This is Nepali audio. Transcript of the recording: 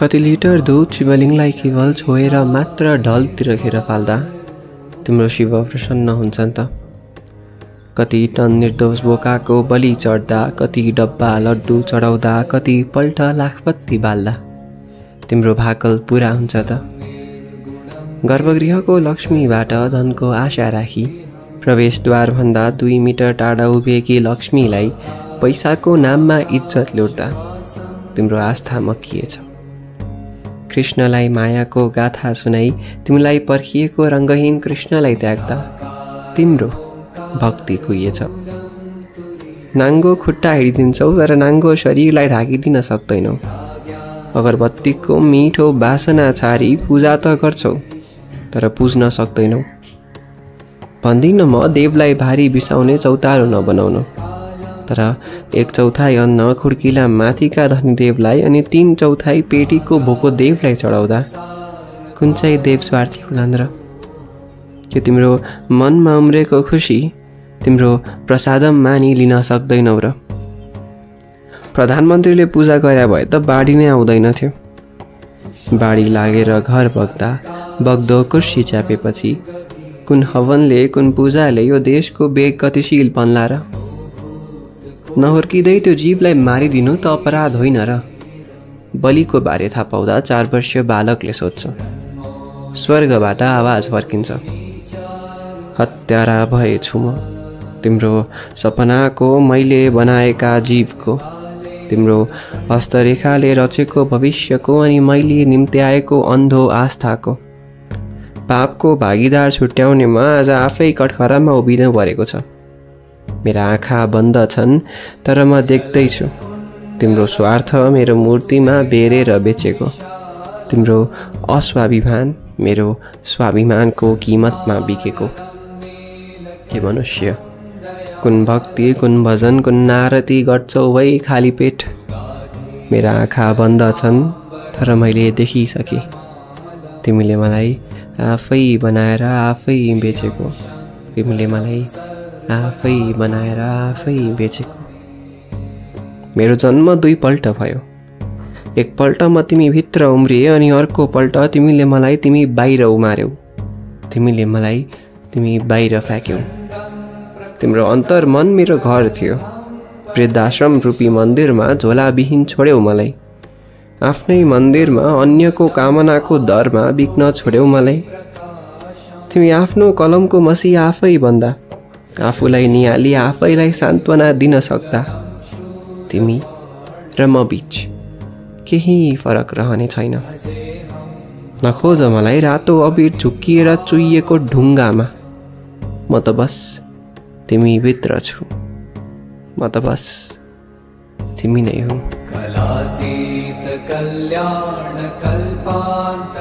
कति लिटर दूध शिवलिङलाई केवल छोएर मात्र ढलतिर खेर फाल्दा तिम्रो शिव प्रसन्न हुन्छन् त। कति टन निर्दोष बोकाको बलि चढ्दा, कति डब्बा लड्डु चढाउँदा, कति पल्ट लाखपत्ती बाल्दा तिम्रो भाकल पूरा हुन्छ त। गर्भगृहको लक्ष्मीबाट धनको आशा राखी प्रवेशद्वार भन्दा 2 मिटर टाढा उभिएकी लक्ष्मीलाई पैसाको नाममा इज्जत लुट्दा तिम्रो आस्था मकिएछ। कृष्णलाई मायाको गाथा सुनाई तिमीलाई पर्खिएको रङ्गहीन कृष्णलाई त्याग्दा तिम्रो भक्ति कुहिएछ। नाङ्गो खुट्टा हिँडिदिन्छौ तर नाङ्गो शरीरलाई ढाकिदिन सक्दैनौ। अगरबत्तीको मिठो बासना छारी पूजा त गर्छौ तर पुज्न सक्दैनौ। भन्दिन म देवलाई भारी बिसाउने चौतारो नबनाउनु, तर 1/4 अन्न खुड्किला माथिका धनी देवलाई अनि 3/4 पेटीको भोको देवलाई चढाउँदा कुन चाहिँ देव स्वार्थी होलान् र? के तिम्रो मनमा उम्रेको खुसी तिम्रो प्रसादम मानि लिन सक्दैनौ र? प्रधानमन्त्रीले पूजा गरे भए त बाढी नै आउँदैन थियो। बाढी लागेर घर बग्दा बग्दो कुर्सी च्यापेपछि कुन हवनले कुन पूजाले यो देशको वेग गतिशील बन्ला र? नहुर्किँदै त्यो जीवलाई मारिदिनु त अपराध होइन र? बलिको बारे थाहा पाउँदा 4 वर्षीय बालकले सोध्छ। स्वर्गबाट आवाज फर्किन्छ, हत्यारा भएछु म, तिम्रो सपनाको मैले बनाएका जीवको, तिम्रो हस्तरेखाले रचेको भविष्यको अनि मैले निम्त्याएको अन्धो आस्थाको। पापको भागीदार छुट्याउनेमा आज आफै कठघरामा उभिनु परेको छ। मेरा आँखा बन्द छन् तर म देख्दैछु तिम्रो स्वार्थ मेरो मूर्तिमा बेरेर बेचेको, तिम्रो अस्वाभिमान मेरो स्वाभिमानको कीमतमा बिकेको। हे मनुष्य, कुन भक्ति कुन भजन कुन नारती गर्छौ वै खाली पेट। मेरा आँखा बन्द छन् तर मैले देखिसकेँ तिमीले मलाई आफै बनाएर आफै बेचेको, तिमीले मलाई आफै बनाएर आफै बेचेको। मेरो जन्म 2 पल्ट भयो। एकपल्ट म तिमी भित्र उम्रिए अनि अर्को पल्ट तिमीले मलाई तिमी बाहिर उमार्यौ, तिमीले मलाई तिमी बाहिर फ्याँक्यौ। तिम्रो अन्तर्मन मेरो घर थियो। वृद्धाश्रम रूपी मन्दिरमा झोलाविहीन छोड्यौ मलाई। आफ्नै मन्दिरमा अन्यको कामनाको दरमा बिक्न छोड्यौ मलाई। तिमी आफ्नो कलमको मसी आफै बन्दा, आफूलाई निहाली आफैलाई सान्त्वना दिन सक्दा तिमी र म बीच केही फरक रहने छैन। नखोज मलाई रातो अबिर झुक्किएर चुइएको ढुङ्गामा। म त बस तिमी भित्र छु, म त बस तिमी नै हुँ। कलातीत कल्याण कल्पान्त